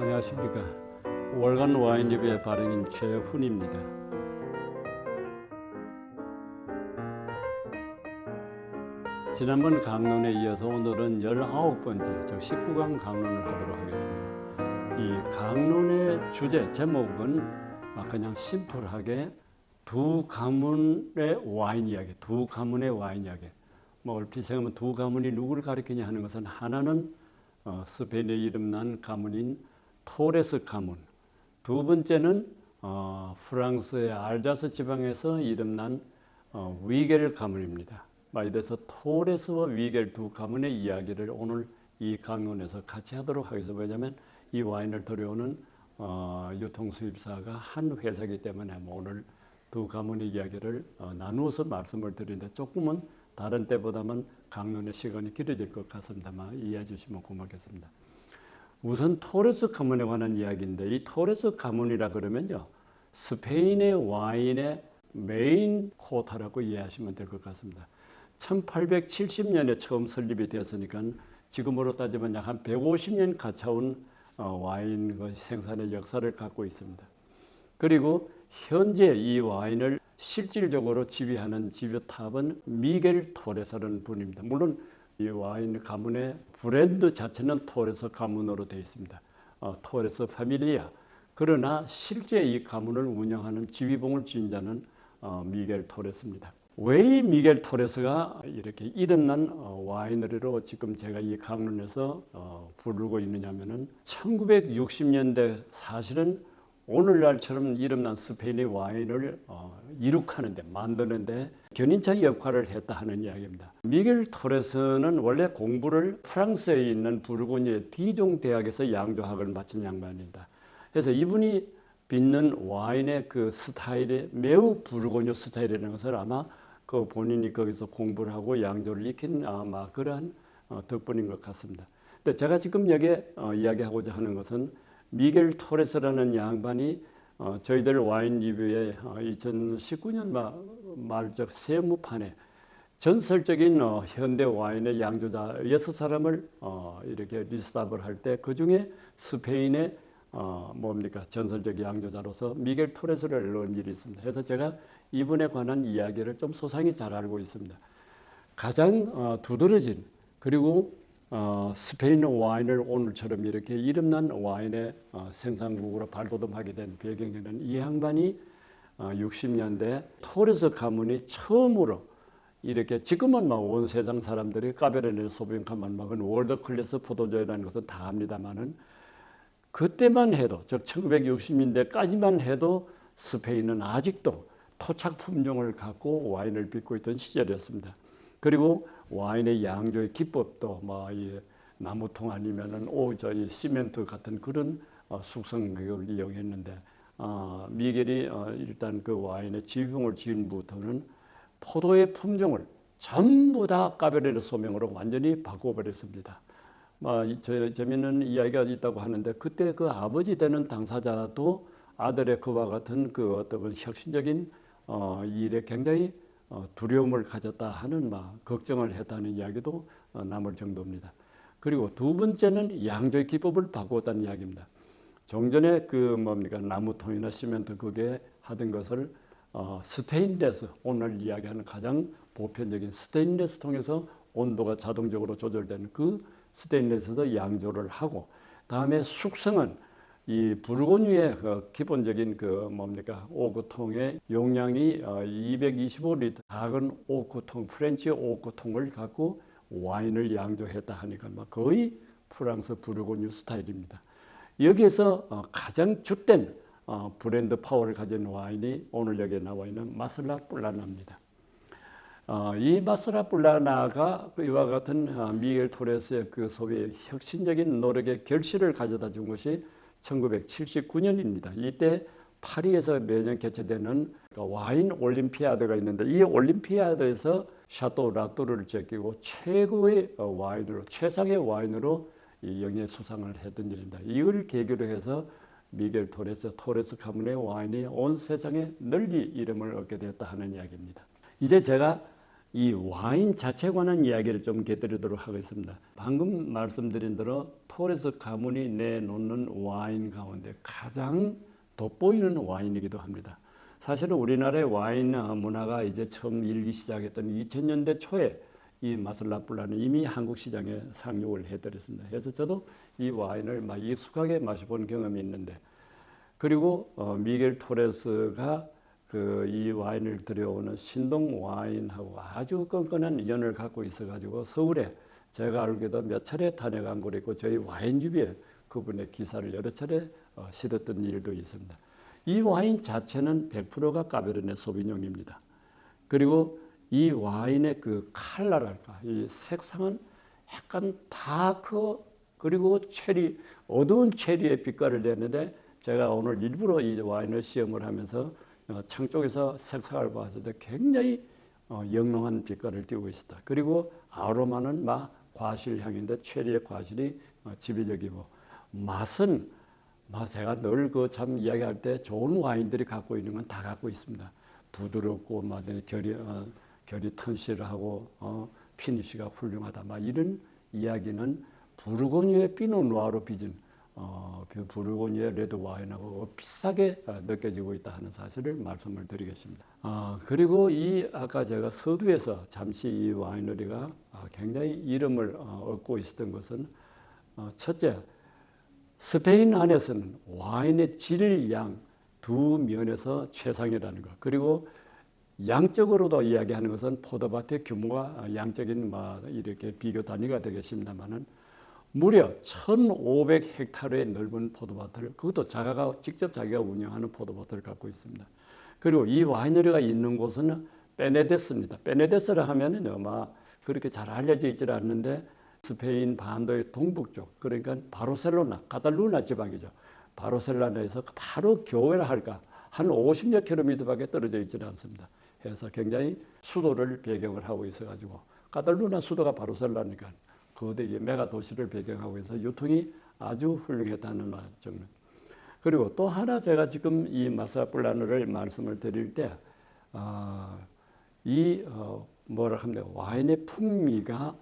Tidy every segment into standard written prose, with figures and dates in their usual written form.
안녕하십니까. 월간 와인리뷰의 발행인 최훈입니다. 지난번 강론에 이어서 오늘은 19번째, 즉 19강 강론을 하도록 하겠습니다. 이 강론의 주제, 제목은 그냥 심플하게 두 가문의 와인 이야기, 두 가문의 와인 이야기. 얼핏 생각하면 두 가문이 누구를 가리키냐 하는 것은 하나는 스페인의 이름난 가문인 토레스 가문, 두 번째는 프랑스의 알자스 지방에서 이름난 위겔 가문입니다. 이래서 토레스와 위겔 두 가문의 이야기를 오늘 이 강론에서 같이 하도록 하겠습니다. 왜냐하면 이 와인을 들여오는 유통수입사가 한 회사이기 때문에 오늘 두 가문의 이야기를 나누어서 말씀을 드리는데 조금은 다른 때보다는 강론의 시간이 길어질 것 같습니다만 이해해 주시면 고맙겠습니다. 우선 토레스 가문에 관한 이야기인데, 이 토레스 가문이라 그러면요, 스페인의 와인의 메인 코타라고 이해하시면 될 것 같습니다. 1870년에 처음 설립이 되었으니까 지금으로 따지면 약 한 150년 가까운 와인 생산의 역사를 갖고 있습니다. 그리고 현재 이 와인을 실질적으로 지휘하는 지휘탑은 미겔 토레스라는 분입니다. 물론 이 와인 가문의 브랜드 자체는 토레스 가문으로 되어 있습니다. 토레스 파밀리아. 그러나 실제 이 가문을 운영하는 지휘봉을 지닌 자는 미겔 토레스입니다. 왜 이 미겔 토레스가 이렇게 이름난 와이너리로 지금 제가 이 강론에서 부르고 있느냐면은 1960년대 사실은 오늘날처럼 이름난 스페인의 와인을 이룩하는데, 만드는데 견인차의 역할을 했다 하는 이야기입니다. 미겔 토레스는 원래 공부를 프랑스에 있는 부르고뉴의 디종 대학에서 양조학을 마친 양반입니다. 그래서 이분이 빚는 와인의 그 스타일이 매우 부르고뉴 스타일이라는 것을 아마 그 본인이 거기서 공부를 하고 양조를 익힌 아마 그러한 덕분인 것 같습니다. 근데 제가 지금 여기에 이야기하고자 하는 것은 미겔 토레스라는 양반이 저희들 와인 리뷰에 2019년 말적 세무판에 전설적인 현대 와인의 양조자 6사람을 이렇게 리스트업을 할 때 그 중에 스페인의 전설적 양조자로서 미겔 토레스를 넣은 일이 있습니다. 그래서 제가 이분에 관한 이야기를 좀 소상히 잘 알고 있습니다. 가장 두드러진, 그리고 스페인 와인을 오늘처럼 이렇게 이름난 와인의 생산국으로 발돋움하게 된 배경에는 이 양반이 60년대 토레스 가문이 처음으로 이렇게, 지금은 온 세상 사람들이 까베르네 소비뇽만 먹은 월드 클래스 포도주라는 것은 다 압니다만은 그때만 해도, 즉 1960년대까지만 해도 스페인은 아직도 토착 품종을 갖고 와인을 빚고 있던 시절이었습니다. 그리고 와인의 양조의 기법도 나무통 아니면은 시멘트 같은 그런 숙성기를 이용했는데, 미겔이 일단 그 와인의 지휘봉을 지은 부터는 포도의 품종을 전부 다 까베르네 소명으로 완전히 바꿔버렸습니다. 재미있는 이야기가 있다고 하는데, 그때 그 아버지 되는 당사자도 아들의 그와 같은 그 어떤 혁신적인 일에 굉장히 두려움을 가졌다 하는 걱정을 했다는 이야기도 남을 정도입니다. 그리고 두 번째는 양조의 기법을 바꾸었다는 이야기입니다. 종전에 나무통이나 시멘트 그게 하던 것을 스테인레스, 오늘 이야기하는 가장 보편적인 스테인레스 통해서 온도가 자동적으로 조절되는 그 스테인레스에서 양조를 하고, 다음에 숙성은 이 부르고뉴의 기본적인 오크통의 용량이 225리터 작은 오크통, 프렌치 오크통을 갖고 와인을 양조했다 하니까 거의 프랑스 부르고뉴 스타일입니다. 여기에서 가장 주된 브랜드 파워를 가진 와인이 오늘 여기에 나와 있는 마슬라 뿔라나입니다. 이 마슬라 뿔라나가 이와 같은 미겔 토레스의 그 소위 혁신적인 노력의 결실을 가져다 준 것이 1979년입니다. 이때 파리에서 매년 개최되는 와인 올림피아드가 있는데, 이 올림피아드에서 샤또 라뚜르를 제끼고 최고의 와인으로, 최상의 와인으로 영예 수상을 했던 일입니다. 이걸 계기로 해서 미겔 토레스 가문의 와인이 온 세상에 널리 이름을 얻게 되었다 하는 이야기입니다. 이제 제가 이 와인 자체에 관한 이야기를 좀 곁들이도록 하겠습니다. 방금 말씀드린 대로 토레스 가문이 내놓는 와인 가운데 가장 돋보이는 와인이기도 합니다. 사실은 우리나라의 와인 문화가 이제 처음 일기 시작했던 2000년대 초에 이 마슬라뿔라는 이미 한국 시장에 상륙을 해드렸습니다. 그래서 저도 이 와인을 막 익숙하게 마셔본 경험이 있는데, 그리고 미겔 토레스가 이 와인을 들여오는 신동 와인하고 아주 끈끈한 인연을 갖고 있어가지고 서울에 제가 알기도 몇 차례 다녀간 곳이 있고 저희 와인유비에 그분의 기사를 여러 차례 실었던 일도 있습니다. 이 와인 자체는 100%가 까베르네 소비뇽입니다. 그리고 이 와인의 그 컬러랄까, 이 색상은 약간 다크, 그리고 체리, 어두운 체리의 빛깔을 내는데, 제가 오늘 일부러 이 와인을 시험을 하면서 창 쪽에서 색상을 봤을 때 굉장히 영롱한 빛깔을 띠고 있었다. 그리고 아로마는 막 과실향인데 체리의 과실이 지배적이고, 맛은 제가 늘 그 참 이야기할 때 좋은 와인들이 갖고 있는 건 다 갖고 있습니다. 부드럽고 막 결이 튼실하고 피니시가 훌륭하다. 막 이런 이야기는 부르고뉴의 피노누아로 빚은 부르고뉴의 레드 와인하고 비슷하게 느껴지고 있다 하는 사실을 말씀을 드리겠습니다. 그리고 아까 제가 서두에서 잠시 이 와이너리가 굉장히 이름을 얻고 있었던 것은 첫째, 스페인 안에서는 와인의 질, 양 두 면에서 최상이라는 것. 그리고 양적으로도 이야기하는 것은 포도밭의 규모가 양적인 이렇게 비교 단위가 되겠습니다만은 무려 1,500헥타르의 넓은 포도밭을, 그것도 직접 자기가 운영하는 포도밭을 갖고 있습니다. 그리고 이 와이너리가 있는 곳은 베네데스입니다. 베네데스라 하면은 그렇게 잘 알려져 있지 않는데 스페인 반도의 동북쪽, 그러니까 바르셀로나, 카탈루냐 지방이죠. 바르셀로나에서 바로 교회라 할까 한 50여 킬로미터밖에 떨어져 있지는 않습니다. 그래서 굉장히 수도를 배경을 하고 있어가지고, 카탈루냐 수도가 바르셀로나니까 거대 메가 도시를 배경하고 있어 유통이 아주 훌륭했다는 점을. 그리고 또 하나 제가 지금 이 마사뿔라누를 말씀을 드릴 때 뭐라 합니까, 와인의 풍미가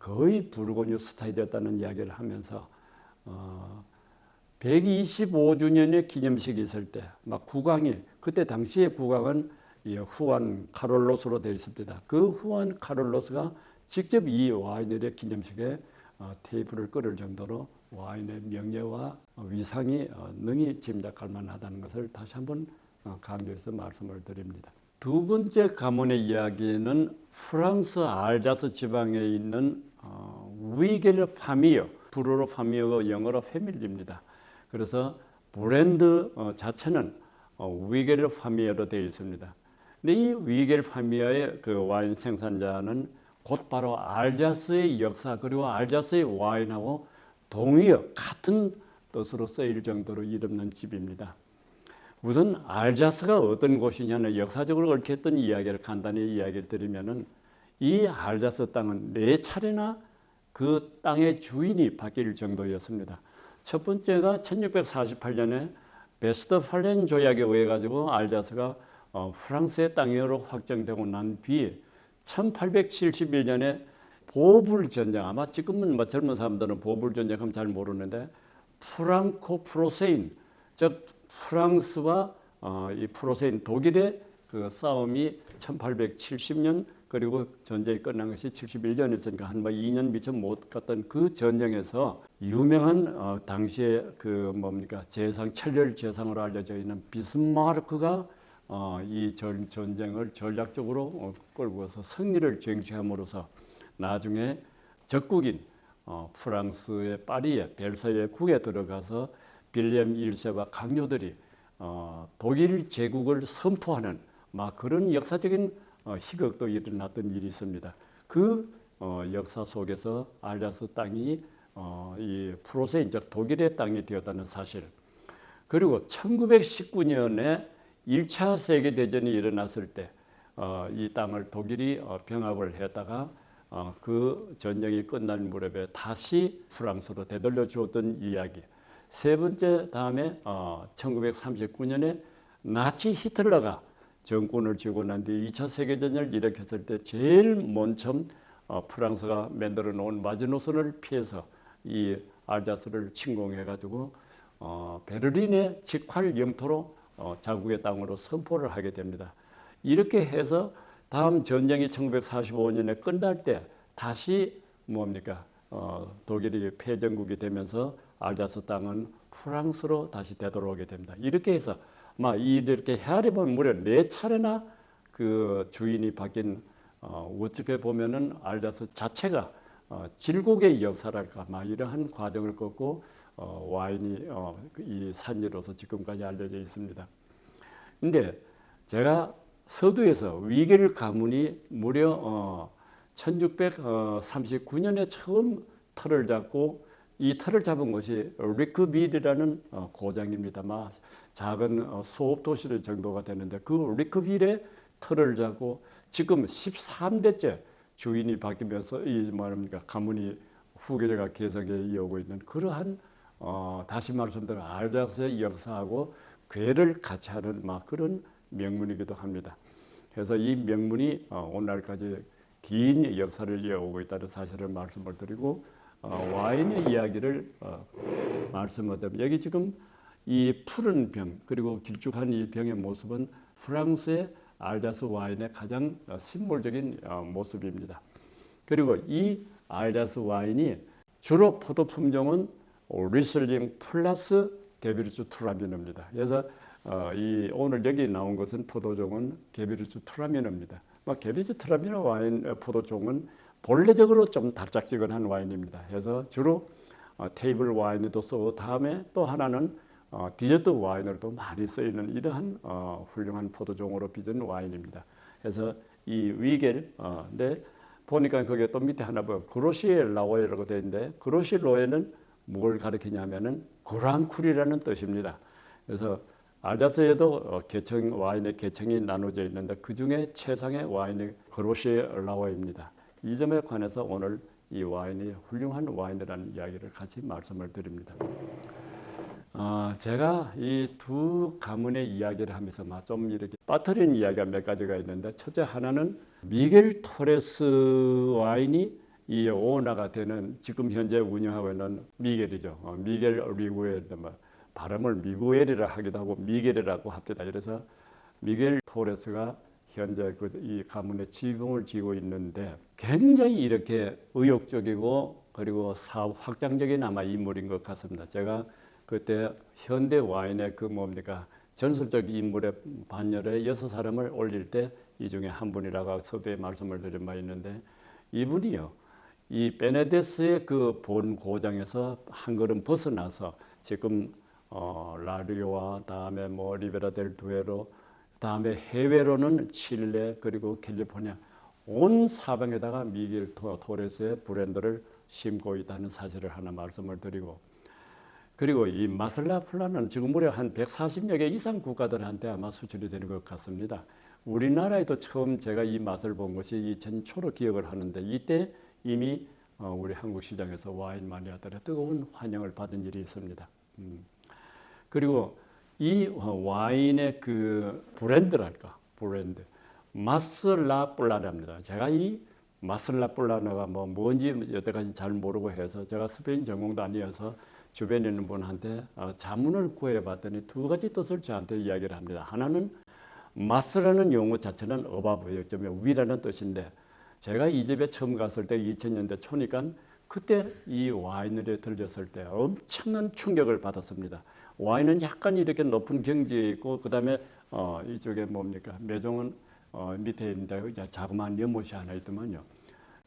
거의 부르고뉴 스타일이었다는 이야기를 하면서 125주년의 기념식이 있을 때 국왕이, 그때 당시의 국왕은 후안 카롤로스로 되어 있습니다. 그 후안 카롤로스가 직접 이 와이너리의 기념식에 테이블을 끌을 정도로 와인의 명예와 위상이 능히 짐작할 만하다는 것을 다시 한번 강조해서 말씀을 드립니다. 두 번째 가문의 이야기는 프랑스 알자스 지방에 있는 위겔 파미어, 불어로 파미어가 영어로 패밀리입니다. 그래서 브랜드 자체는 위겔 파미어로 되어 있습니다. 근데 이 위겔 파미어의 그 와인 생산자는 곧바로 알자스의 역사, 그리고 알자스의 와인하고 동의어, 같은 뜻으로 쓰일 정도로 이름난 집입니다. 우선 알자스가 어떤 곳이냐는 역사적으로 얽혔던 이야기를 간단히 이야기를 드리면은, 이 알자스 땅은 4차례나 그 땅의 주인이 바뀔 정도였습니다. 첫 번째가 1648년에 베스트팔렌 조약에 의해 가지고 알자스가 프랑스의 땅으로 확정되고 난 뒤에 1871년에 보불 전쟁, 아마 지금은 젊은 사람들은 보불 전쟁하면 잘 모르는데, 프랑코 프로세인, 즉 프랑스와 이 프로세인 독일의 그 싸움이 1870년, 그리고 전쟁이 끝난 것이 71년이었으니까 한 2년 미처 못 갔던 그 전쟁에서 유명한 당시에 재상, 철렬 재상으로 알려져 있는 비스마르크가 이 전쟁을 전략적으로 끌고 와서 승리를 쟁취함으로써 나중에 적국인 프랑스의 파리에 벨사이의 국에 들어가서 빌리엄 1세와 강요들이 독일 제국을 선포하는 그런 역사적인 희극도 일어났던 일이 있습니다. 그 역사 속에서 알자스 땅이 이 프로세인, 즉 독일의 땅이 되었다는 사실, 그리고 1919년에 1차 세계대전이 일어났을 때 이 땅을 독일이 병합을 했다가 그 전쟁이 끝난 무렵에 다시 프랑스로 되돌려 주었던 이야기. 세 번째, 다음에 1939년에 나치 히틀러가 정권을 쥐고 난 뒤에 2차 세계전을 일으켰을 때 제일 먼저 프랑스가 만들어 놓은 마지노선을 피해서 이 알자스를 침공해가지고 베를린의 직활 영토로 자국의 땅으로 선포를 하게 됩니다. 이렇게 해서 다음 전쟁이 1945년에 끝날 때 다시 뭡니까? 독일이 패전국이 되면서 알자스 땅은 프랑스로 다시 되돌아오게 됩니다. 이렇게 해서 이렇게 헤아려보면 무려 4차례나 그 주인이 바뀐 어떻게 보면은 알자스 자체가 질곡의 역사랄까 이러한 과정을 걷고 와인이 이 산지로서 지금까지 알려져 있습니다. 근데 제가 서두에서 위겔 가문이 무려 1639년에 처음 터를 잡고 이 터를 잡은 곳이 리크빌이라는 고장입니다. 작은 소업 도시 정도가 되는데 그 리크빌에 터를 잡고 지금 13대째 주인이 바뀌면서 이 말합니까 가문이 후계자가 계속해 이어오고 있는 그러한 다시 말씀드린 알자스의 역사하고 궤를 같이 하는 그런 명문이기도 합니다. 그래서 이 명문이 오늘날까지 긴 역사를 이어오고 있다는 사실을 말씀을 드리고 와인의 이야기를 말씀을 드리면 여기 지금 이 푸른 병 그리고 길쭉한 이 병의 모습은 프랑스의 알자스 와인의 가장 심볼적인 모습입니다. 그리고 이 알자스 와인이 주로 포도 품종은 리슬링 플러스 게비르츠 투라미노입니다. 그래서 이 오늘 여기 나온 것은 포도종은 게비르츠 투라미노입니다. 게비르츠 투라미노 와인 포도종은 본래적으로 좀 달짝지근한 와인입니다. 그래서 주로 테이블 와인에도 쓰고 다음에 또 하나는 디저트 와인으로도 많이 쓰이는 이러한 훌륭한 포도종으로 빚은 와인입니다. 그래서 이 위겔 네 보니까 거기에 또 밑에 하나 보면 그로시엘라오이라고 되어 있는데 그로시로에는 뭘 가리키냐면은 그랑쿨이라는 뜻입니다. 그래서 알자스에도 계층 와인의 계층이 나눠져 있는데 그 중에 최상의 와인이 그로시엘라오입니다. 이 점에 관해서 오늘 이 와인이 훌륭한 와인이라는 이야기를 같이 말씀을 드립니다. 제가 이 두 가문의 이야기를 하면서 좀 이렇게 빠뜨린 이야기가 몇 가지가 있는데 첫째 하나는 미겔 토레스 와인이 이 오너가 되는 지금 현재 운영하고 있는 미겔이죠. 미겔 리구엘 발음을 미구엘이라 하기도 하고 미겔이라고 합니다. 그래서 미겔 토레스가 현재 이 가문의 지붕을 지고 있는데 굉장히 이렇게 의욕적이고 그리고 사업 확장적인 아마 인물인 것 같습니다. 제가 그때 현대 와인의 전설적 인물의 반열에 6사람을 올릴 때 이 중에 한 분이라고 서두에 말씀을 드린 바 있는데 이분이요. 이 베네데스의 그 본 고장에서 한 걸음 벗어나서 지금 라리오와 다음에 리베라 델 두에로 다음에 해외로는 칠레 그리고 캘리포니아 온 사방에다가 미겔 토레스의 브랜드를 심고 있다는 사실을 하나 말씀을 드리고 그리고 이 마슬라 플라는 지금 무려 한 140여 개 이상 국가들한테 아마 수출이 되는 것 같습니다. 우리나라에도 처음 제가 이 맛을 본 것이 2000초로 기억을 하는데 이때 이미 우리 한국 시장에서 와인 마니아들의 뜨거운 환영을 받은 일이 있습니다. 그리고 이 와인의 그 브랜드 마슬라 플라나입니다. 제가 이 마슬라 플라나가 뭔지 여태까지 잘 모르고 해서 제가 스페인 전공도 아니어서 주변에 있는 분한테 자문을 구해봤더니 두 가지 뜻을 저한테 이야기를 합니다. 하나는 마스라는 용어 자체는 어바브 역점에 위라는 뜻인데 제가 이 집에 처음 갔을 때 2000년대 초니까 그때 이 와인을 들렸을 때 엄청난 충격을 받았습니다. 와인은 약간 이렇게 높은 경지에 있고 그 다음에 이쪽에 매종은 밑에 있는데 자그마한 연못이 하나 있더만요.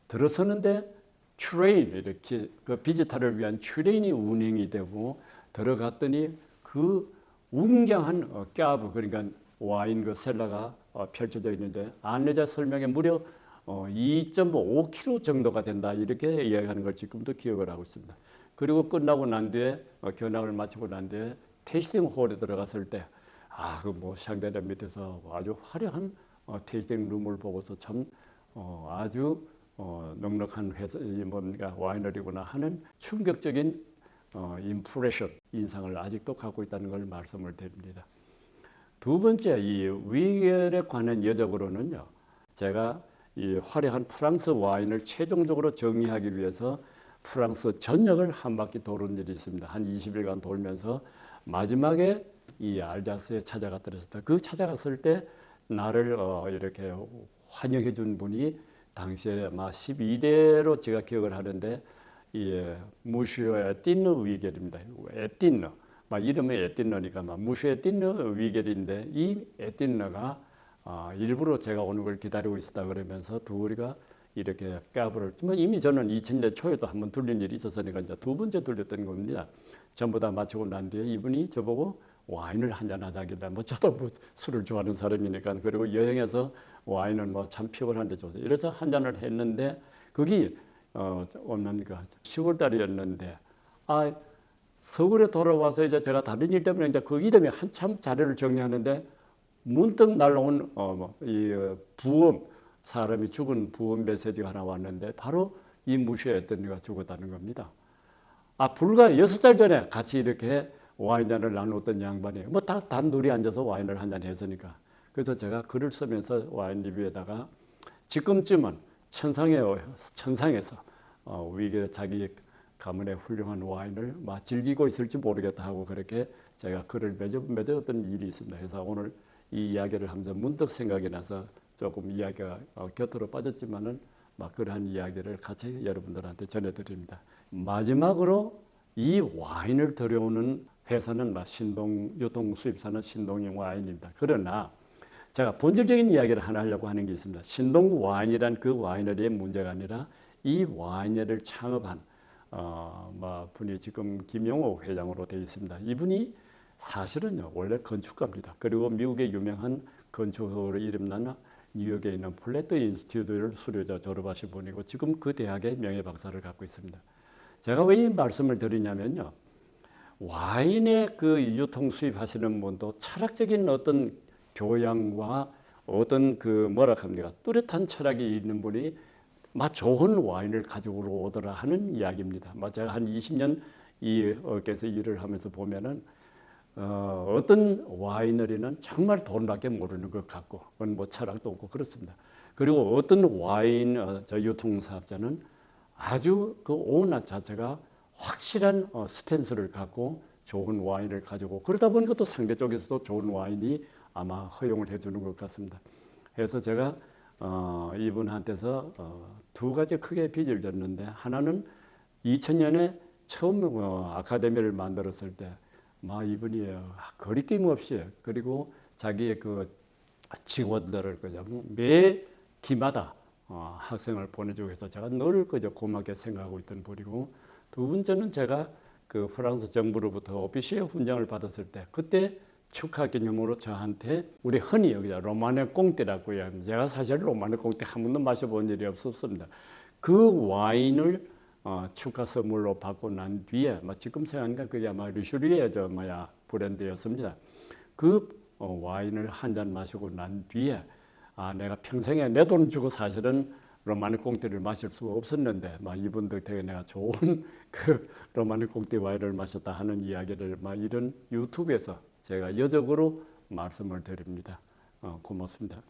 들어서는데 트레인 이렇게 그 비지터를 위한 트레인이 운행이 되고 들어갔더니 그 웅장한 꺄브 그러니까 와인 그 셀러가 펼쳐져 있는데 안내자 설명에 무려 2.5kg 정도가 된다 이렇게 이야기하는 걸 지금도 기억을 하고 있습니다. 그리고 끝나고 난 뒤에 견학을 마치고 난 뒤에 테이스팅 홀에 들어갔을 때 그 샹델리아 밑에서 아주 화려한 테이스팅 룸을 보고서 참 아주 넉넉한 와이너리구나 하는 충격적인 인프레션 인상을 아직도 갖고 있다는 걸 말씀을 드립니다. 두 번째 이 위결에 관한 여적으로는요. 제가 이 화려한 프랑스 와인을 최종적으로 정리하기 위해서 프랑스 전역을 한 바퀴 도는 일이 있습니다. 한 20일간 돌면서 마지막에 이 알자스에 찾아갔더랬습니다. 그 찾아갔을 때 나를 이렇게 환영해 준 분이 당시에 막 12대로 제가 기억을 하는데 이 무슈 에티너 위겔입니다. 에티너 막 이름이 에티너니까 막 무슈 에티너 위겔인데 이 에티너가 일부러 제가 오는 걸 기다리고 있었다 그러면서 둘이가 이렇게 까불을 이미 저는 2000년 초에도 한번 들린 일이 있었으니까 이제 두 번째 들렸던 겁니다. 전부 다 마치고 난 뒤에 이분이 저보고 와인을 한잔 하자길래 뭐 저도 뭐 술을 좋아하는 사람이니까 그리고 여행에서 와인을 뭐 참 피곤한데 좋아서 이래서 한 잔을 했는데 거기 얼마입니까 10월 달이었는데 서울에 돌아와서 이제 제가 다른 일 때문에 이제 그 이름이 한참 자료를 정리하는데 문득 날라온 이 부엄 사람이 죽은 부엄 메시지가 하나 왔는데 바로 이 무시했던 이가 죽었다는 겁니다. 불과 6달 전에 같이 이렇게 와인잔을 나눴던 양반이 뭐 다 단둘이 앉아서 와인을 한잔 했으니까 그래서 제가 글을 쓰면서 와인 리뷰에다가 지금쯤은 천상에서 위기에 자기 가문의 훌륭한 와인을 막 즐기고 있을지 모르겠다 하고 그렇게 제가 글을 맺었던 일이 있습니다. 그래서 오늘 이 이야기를 하면서 문득 생각이 나서 조금 이야기가 곁으로 빠졌지만은 막 그러한 이야기를 같이 여러분들한테 전해드립니다. 마지막으로 이 와인을 들여오는 회사는 신동 유통 수입사는 신동이 와인입니다. 그러나 제가 본질적인 이야기를 하나 하려고 하는 게 있습니다. 신동 와인이란 그 와이너리의 문제가 아니라 이 와이너리를 창업한 분이 지금 김용호 회장으로 되어 있습니다. 이분이 사실은요 원래 건축가입니다. 그리고 미국의 유명한 건축으로 이름난 뉴욕에 있는 플랫트 인스티튜트를 수료자 졸업하신 분이고 지금 그 대학의 명예 박사를 갖고 있습니다. 제가 왜 이 말씀을 드리냐면요. 와인의 그 유통 수입하시는 분도 철학적인 어떤 교양과 어떤 그 뭐라 합니까 뚜렷한 철학이 있는 분이 좋은 와인을 가지고 오더라 하는 이야기입니다. 제가 한 20년 이 업계에서 일을 하면서 보면은 어떤 와이너리는 정말 돈밖에 모르는 것 같고 뭐 철학도 없고 그렇습니다. 그리고 어떤 와인 유통사업자는 아주 그 오너 자체가 확실한 스탠스를 갖고 좋은 와인을 가지고 그러다 보니까 또 상대 쪽에서도 좋은 와인이 아마 허용을 해주는 것 같습니다. 그래서 제가 이분한테서 두 가지 크게 빚을 졌는데 하나는 2000년에 처음 아카데미를 만들었을 때 이분이 거리낌 없이 그리고 자기의 그 직원들을 그냥 매 기마다 학생을 보내주고 해서 제가 늘 그저 고맙게 생각하고 있던 분이고 두 번째는 제가 그 프랑스 정부로부터 오피시에 훈장을 받았을 때 그때 축하 기념으로 저한테 우리 흔히 여기다 로마네 꽁띠라고 해요. 제가 사실 로마네 꽁띠 한 번도 마셔본 일이 없었습니다. 그 와인을 축하 선물로 받고 난 뒤에 지금 생각하니까 그게 아마 르슈리의 브랜드였습니다. 그 와인을 한 잔 마시고 난 뒤에 내가 평생에 내 돈 주고 사실은 로마네 꽁띠를 마실 수가 없었는데 이분들 덕에 내가 좋은 그 로마네 꽁띠 와인을 마셨다 하는 이야기를 이런 유튜브에서 제가 여적으로 말씀을 드립니다. 고맙습니다.